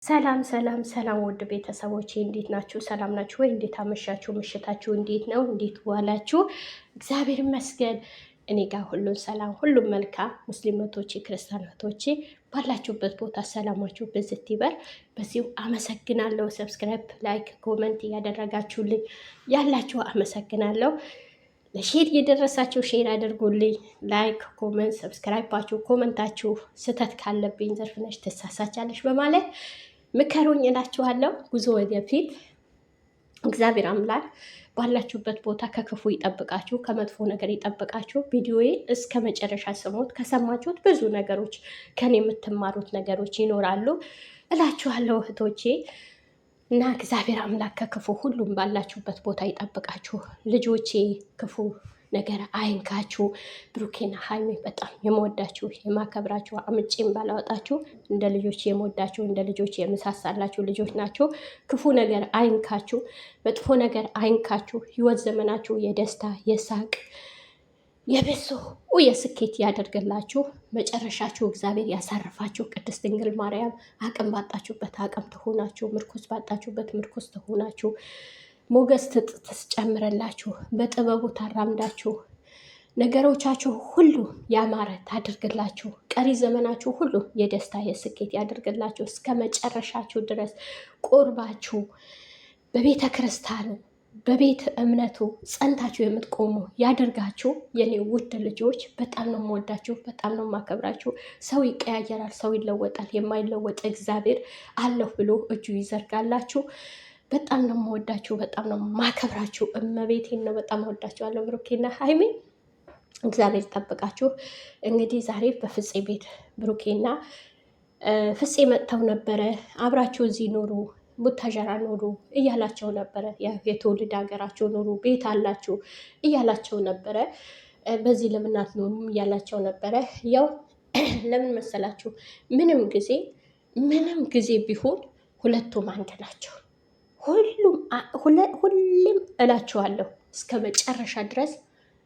ሰላም ሰላም ሰላም ውድ ቤተሰቦቼ እንዴት ናችሁ? ሰላም ናችሁ ወይ? እንዴት አመሻችሁ? ምሽታችሁ እንዴት ነው? እንዴት ዋላችሁ? እግዚአብሔር ይመስገን እኔ ጋር ሁሉም ሰላም፣ ሁሉም መልካም። ሙስሊም እህቶቼ፣ ክርስቲያን እህቶቼ ባላችሁበት ቦታ ሰላማችሁ ብዝት ይበል። በዚሁ አመሰግናለሁ። ሰብስክራይብ፣ ላይክ፣ ኮመንት እያደረጋችሁልኝ ያላችሁ አመሰግናለሁ። ለሼር እየደረሳችሁ ሼር አድርጉልኝ። ላይክ፣ ኮመንት፣ ሰብስክራይባችሁ፣ ኮመንታችሁ ስተት ካለብኝ ዘርፍነሽ ትሳሳቻለሽ በማለት ምከሩኝ እላችኋለሁ። ጉዞ ወደፊት። እግዚአብሔር አምላክ ባላችሁበት ቦታ ከክፉ ይጠብቃችሁ፣ ከመጥፎ ነገር ይጠብቃችሁ። ቪዲዮዬ እስከ መጨረሻ ስሙት። ከሰማችሁት ብዙ ነገሮች ከኔ የምትማሩት ነገሮች ይኖራሉ እላችኋለሁ እህቶቼ። እና እግዚአብሔር አምላክ ከክፉ ሁሉም ባላችሁበት ቦታ ይጠብቃችሁ። ልጆቼ ክፉ ነገር አይንካችሁ። ብሩኬና ሀይሜ በጣም የመወዳችሁ የማከብራችሁ፣ አምጬም ባላወጣችሁ እንደ ልጆች የመወዳችሁ እንደ ልጆች የምሳሳላችሁ ልጆች ናችሁ። ክፉ ነገር አይንካችሁ፣ መጥፎ ነገር አይንካችሁ። ህይወት ዘመናችሁ የደስታ የሳቅ የብዙ የስኬት ያደርግላችሁ። መጨረሻችሁ እግዚአብሔር ያሳርፋችሁ። ቅድስት ድንግል ማርያም አቅም ባጣችሁበት አቅም ትሆናችሁ፣ ምርኩስ ባጣችሁበት ምርኩስ ትሆናችሁ። ሞገስ ትጨምረላችሁ፣ በጥበቡ ታራምዳችሁ፣ ነገሮቻችሁ ሁሉ ያማረ ታድርግላችሁ። ቀሪ ዘመናችሁ ሁሉ የደስታ የስኬት ያድርግላችሁ። እስከ መጨረሻችሁ ድረስ ቆርባችሁ በቤተ ክርስቲያኑ በቤተ እምነቱ ጸንታችሁ የምትቆሙ ያደርጋችሁ። የኔ ውድ ልጆች በጣም ነው የምወዳችሁ፣ በጣም ነው የማከብራችሁ። ሰው ይቀያየራል፣ ሰው ይለወጣል። የማይለወጥ እግዚአብሔር አለሁ ብሎ እጁ ይዘርጋላችሁ። በጣም ነው የምወዳችሁ፣ በጣም ነው ማከብራችሁ። እመቤቴን ነው በጣም ወዳችኋለሁ። ብሩኬና ሀይሜ እግዚአብሔር ይጠብቃችሁ። እንግዲህ ዛሬ በፍፄ ቤት ብሩኬና ፍፄ መጥተው ነበረ። አብራችሁ እዚህ ኖሩ፣ ቡታጀራ ኖሩ እያላቸው ነበረ። የትውልድ ሀገራቸው ኖሩ፣ ቤት አላችሁ እያላቸው ነበረ። በዚህ ለምን አትኖሩም እያላቸው ነበረ። ያው ለምን መሰላችሁ? ምንም ጊዜ ቢሆን ሁለቱም አንድ ናቸው። ሁሌም እላችኋለሁ እስከ መጨረሻ ድረስ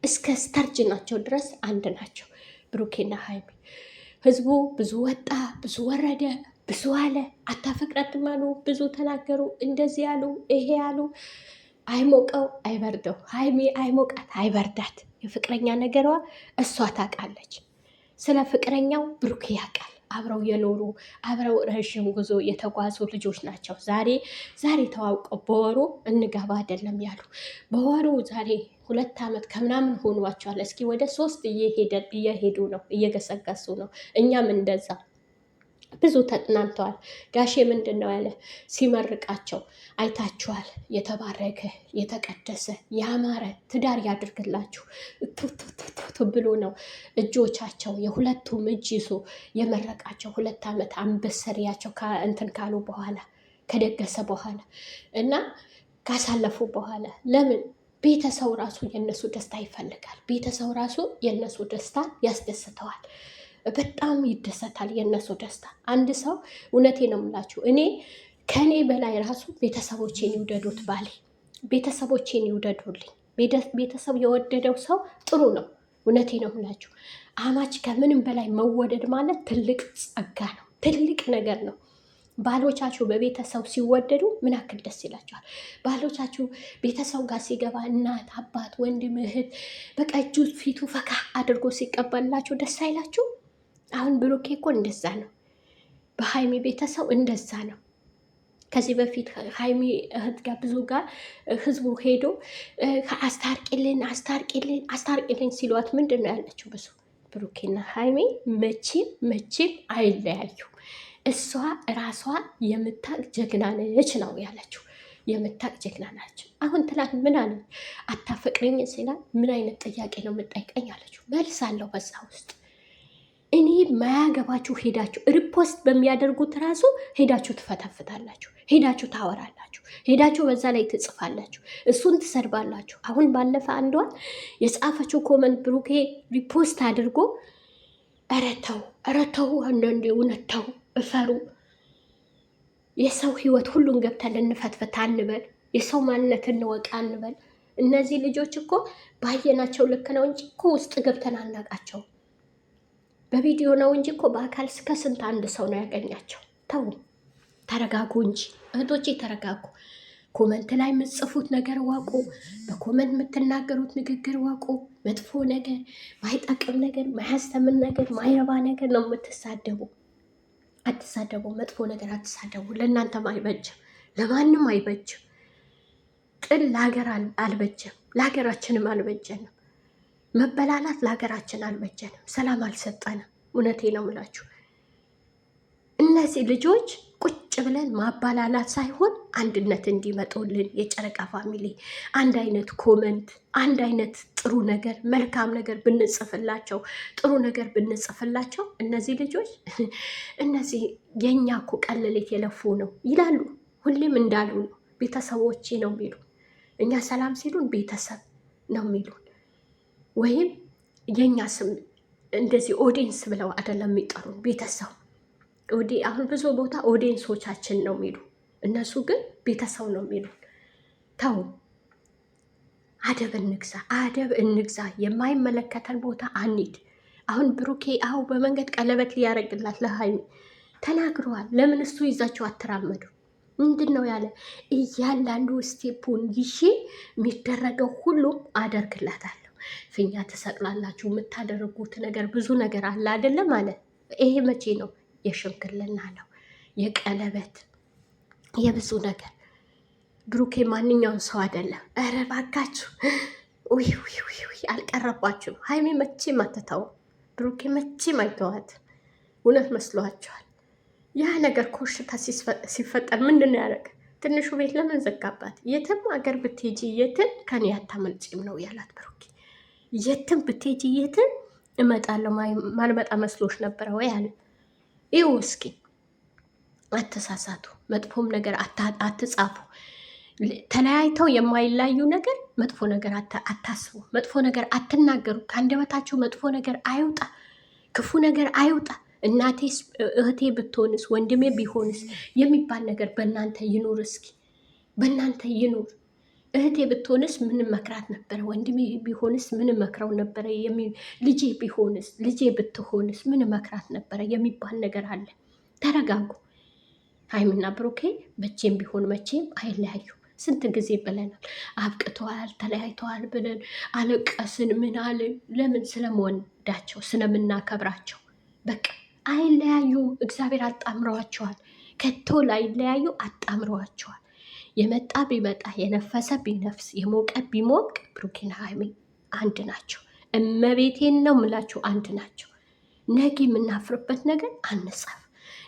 እስከ ስተርጅናቸው ድረስ አንድ ናቸው ብሩኬና ሀይሚ። ህዝቡ ብዙ ወጣ፣ ብዙ ወረደ፣ ብዙ አለ። አታፈቅራትም አሉ፣ ብዙ ተናገሩ፣ እንደዚህ ያሉ፣ ይሄ ያሉ። አይሞቀው አይበርደው፣ ሀይሚ አይሞቃት አይበርዳት። የፍቅረኛ ነገሯ እሷ ታውቃለች። ስለ ፍቅረኛው ብሩኬ ያውቃል። አብረው የኖሩ አብረው ረዥም ጉዞ የተጓዙ ልጆች ናቸው። ዛሬ ተዋውቀው በወሩ እንገባ አይደለም ያሉ፣ በወሩ ዛሬ 2 ዓመት ከምናምን ሆኗቸዋል። እስኪ ወደ 3 እየሄዱ ነው፣ እየገሰገሱ ነው። እኛም እንደዛ ብዙ ተጥናንተዋል። ጋሼ ምንድን ነው ያለ ሲመርቃቸው አይታችኋል። የተባረከ የተቀደሰ ያማረ ትዳር ያድርግላችሁ ብሎ ነው እጆቻቸው የሁለቱም እጅ ይዞ የመረቃቸው። 2 ዓመት አንበሰሪያቸው እንትን ካሉ በኋላ ከደገሰ በኋላ እና ካሳለፉ በኋላ ለምን ቤተሰው ራሱ የነሱ ደስታ ይፈልጋል። ቤተሰው ራሱ የነሱ ደስታ ያስደስተዋል። በጣም ይደሰታል የነሱ ደስታ። አንድ ሰው እውነቴ ነው የምላችሁ፣ እኔ ከኔ በላይ ራሱ ቤተሰቦቼን ይውደዱት፣ ባሌ ቤተሰቦቼን ይውደዱልኝ። ቤተሰብ የወደደው ሰው ጥሩ ነው። እውነቴ ነው የምላችሁ፣ አማች ከምንም በላይ መወደድ ማለት ትልቅ ጸጋ ነው፣ ትልቅ ነገር ነው። ባሎቻችሁ በቤተሰብ ሲወደዱ ምን ያክል ደስ ይላችኋል። ባሎቻችሁ ቤተሰብ ጋር ሲገባ እናት፣ አባት፣ ወንድም፣ እህት በቃ እጁ ፊቱ ፈካ አድርጎ ሲቀበላችሁ ደስ አይላችሁ? አሁን ብሩኬ እኮ እንደዛ ነው። በሀይሚ ቤተሰብ እንደዛ ነው። ከዚህ በፊት ሀይሚ እህት ጋር ብዙ ጋር ህዝቡ ሄዶ አስታርቂልን ሲሏት ምንድን ነው ያለችው? ብዙ ብሩኬና ሀይሚ መቼም አይለያዩ። እሷ ራሷ የምታቅ ጀግና ነች ነው ያለችው። የምታቅ ጀግና ናቸው። አሁን ትላንት ምን አለ? አታፈቅረኝ ሲላል ምን አይነት ጥያቄ ነው የምጠይቀኝ አለችው። መልስ አለው በዛ ውስጥ። እኔ ማያገባችሁ ሄዳችሁ ሪፖስት በሚያደርጉት ራሱ ሄዳችሁ ትፈተፍታላችሁ፣ ሄዳችሁ ታወራላችሁ፣ ሄዳችሁ በዛ ላይ ትጽፋላችሁ፣ እሱን ትሰድባላችሁ። አሁን ባለፈ አንዷን የጻፈችው ኮመንት ብሩኬ ሪፖስት አድርጎ ኧረ ተው አንዳንዴ እውነት ተው፣ እፈሩ። የሰው ህይወት ሁሉን ገብተን ልንፈትፈት አንበል፣ የሰው ማንነት እንወቅ አንበል። እነዚህ ልጆች እኮ ባየናቸው ልክ ነው እንጂ እኮ ውስጥ ገብተን አናቃቸው። በቪዲዮ ነው እንጂ እኮ በአካል እስከ ስንት አንድ ሰው ነው ያገኛቸው። ተው ተረጋጉ እንጂ እህቶቼ ተረጋጉ። ኮመንት ላይ የምትጽፉት ነገር ዋቁ። በኮመንት የምትናገሩት ንግግር ዋቁ። መጥፎ ነገር፣ ማይጠቅም ነገር፣ ማያስተምን ነገር፣ ማይረባ ነገር ነው የምትሳደቡ። አትሳደቡ። መጥፎ ነገር አትሳደቡ። ለእናንተም አይበጅም፣ ለማንም አይበጅም። ጥል ለሀገር አልበጀም፣ ለሀገራችንም አልበጀንም። መበላላት ለሀገራችን አልበጀንም፣ ሰላም አልሰጠንም። እውነቴ ነው የምላችሁ። እነዚህ ልጆች ቁጭ ብለን ማባላላት ሳይሆን አንድነት እንዲመጡልን የጨረቃ ፋሚሊ አንድ አይነት ኮመንት፣ አንድ አይነት ጥሩ ነገር፣ መልካም ነገር ብንጽፍላቸው፣ ጥሩ ነገር ብንጽፍላቸው እነዚህ ልጆች እነዚህ የእኛ እኮ ቀለሌት የለፉ ነው ይላሉ። ሁሌም እንዳሉ ነው። ቤተሰቦቼ ነው የሚሉ እኛ ሰላም ሲሉን ቤተሰብ ነው የሚሉን። ወይም የእኛ ስም እንደዚህ ኦዲየንስ ብለው አይደለም የሚጠሩን ቤተሰብ። አሁን ብዙ ቦታ ኦዲየንሶቻችን ነው የሚሉ፣ እነሱ ግን ቤተሰብ ነው የሚሉ። ተው፣ አደብ እንግዛ፣ አደብ እንግዛ። የማይመለከተን ቦታ አንሂድ። አሁን ብሩኬ በመንገድ ቀለበት ሊያደርግላት ለሀይሚ ተናግረዋል። ለምን እሱ ይዛቸው አትራመዱ? ምንድን ነው ያለ? እያንዳንዱ ስቴፑን ይዤ የሚደረገው ሁሉም አደርግላታለሁ። ፊኛ ትሰቅላላችሁ፣ የምታደርጉት ነገር ብዙ ነገር አለ አይደለም አለ። ይሄ መቼ ነው? የሽምግልና ነው፣ የቀለበት፣ የብዙ ነገር። ብሩኬ ማንኛውን ሰው አይደለም። ኧረ እባካችሁ አልቀረባችሁም። ሀይሚ መቼም አትተውም፣ ብሩኬ መቼም አይተዋት። እውነት መስሏቸዋል። ያ ነገር ኮሽታ ሲፈጠር ምንድን ነው ያደረገ? ትንሹ ቤት ለምን ዘጋባት? የትም አገር ብትሄጂ የትን ከኔ አታመልጪም ነው ያላት ብሩኬ። የትም ብትሄጂ የትን እመጣለሁ፣ ማልመጣ መስሎሽ ነበረ ወይ አለ። ይው እስኪ አተሳሳቱ፣ መጥፎም ነገር አትጻፉ። ተለያይተው የማይላዩ ነገር መጥፎ ነገር አታስቡ፣ መጥፎ ነገር አትናገሩ። ከአንደበታችሁ መጥፎ ነገር አይውጣ፣ ክፉ ነገር አይውጣ። እናቴስ እህቴ ብትሆንስ ወንድሜ ቢሆንስ የሚባል ነገር በእናንተ ይኑር። እስኪ በእናንተ ይኑር። እህቴ ብትሆንስ ምን መክራት ነበረ? ወንድሜ ቢሆንስ ምን መክረው ነበረ? ልጄ ቢሆንስ፣ ልጄ ብትሆንስ ምን መክራት ነበረ የሚባል ነገር አለ። ተረጋጉ። ሀይሚና ብሩኬ መቼም ቢሆን መቼም አይለያዩ። ስንት ጊዜ ብለናል። አብቅተዋል፣ ተለያይተዋል ብለን አለቀስን። ምን አልን? ለምን? ስለምወዳቸው ስለምናከብራቸው። በቃ አይለያዩ። እግዚአብሔር አጣምረዋቸዋል። ከቶ ላይለያዩ አጣምረዋቸዋል። የመጣ ቢመጣ፣ የነፈሰ ቢነፍስ፣ የሞቀ ቢሞቅ ብሩኬና ሀይሚ አንድ ናቸው። እመቤቴን ነው ምላቸው፣ አንድ ናቸው። ነገ የምናፍርበት ነገር አንጻፍ።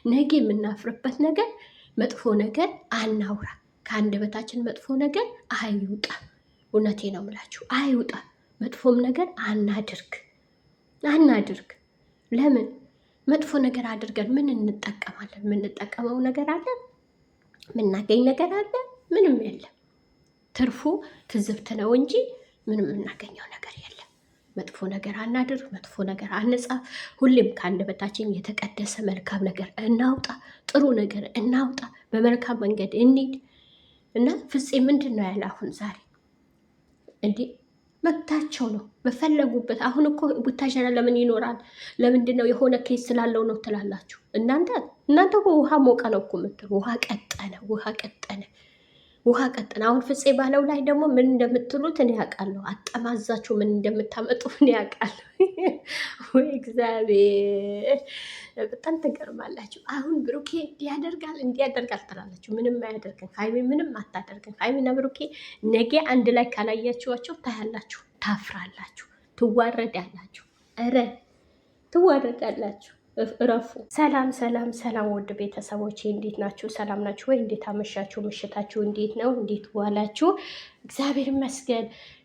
ነገ የምናፍርበት ነገር መጥፎ ነገር አናውራ። ከአንደበታችን መጥፎ ነገር አይውጣ። እውነቴ ነው ምላችሁ፣ አይውጣ። መጥፎም ነገር አናድርግ። ለምን መጥፎ ነገር አድርገን ምን እንጠቀማለን? የምንጠቀመው ነገር አለ? የምናገኝ ነገር አለ? ምንም የለም። ትርፉ ትዝብት ነው እንጂ ምንም የምናገኘው ነገር የለም። መጥፎ ነገር አናድርግ፣ መጥፎ ነገር አንጻፍ። ሁሌም ከአንደበታችን የተቀደሰ መልካም ነገር እናውጣ፣ ጥሩ ነገር እናውጣ፣ በመልካም መንገድ እንሂድ እና ፍፄ ምንድን ነው ያለ አሁን ዛሬ? እንዴ መብታቸው ነው በፈለጉበት። አሁን እኮ ቡታጀራ ለምን ይኖራል? ለምንድን ነው? የሆነ ኬስ ስላለው ነው ትላላችሁ እናንተ ውሃ ሞቀ ነው እኮ የምትሉ። ውሃ ቀጠነ። አሁን ፍፄ ባለው ላይ ደግሞ ምን እንደምትሉት እኔ ያውቃለሁ። አጠማዛችሁ ምን እንደምታመጡ እኔ ያውቃለሁ። ወይ እግዚአብሔር፣ በጣም ትገርማላችሁ። አሁን ብሩኬ እንዲያደርጋል ትላላችሁ። ምንም አያደርግም። ሀይሚ ምንም አታደርግም። ሀይሚና ብሩኬ ነገ አንድ ላይ ካላያችኋቸው ታያላችሁ፣ ታፍራላችሁ፣ ትዋረዳላችሁ። ኧረ ትዋረዳላችሁ። እረፉ። ሰላም ውድ ቤተሰቦቼ እንዴት ናችሁ? ሰላም ናችሁ ወይ? እንዴት አመሻችሁ? ምሽታችሁ እንዴት ነው? እንዴት ዋላችሁ? እግዚአብሔር ይመስገን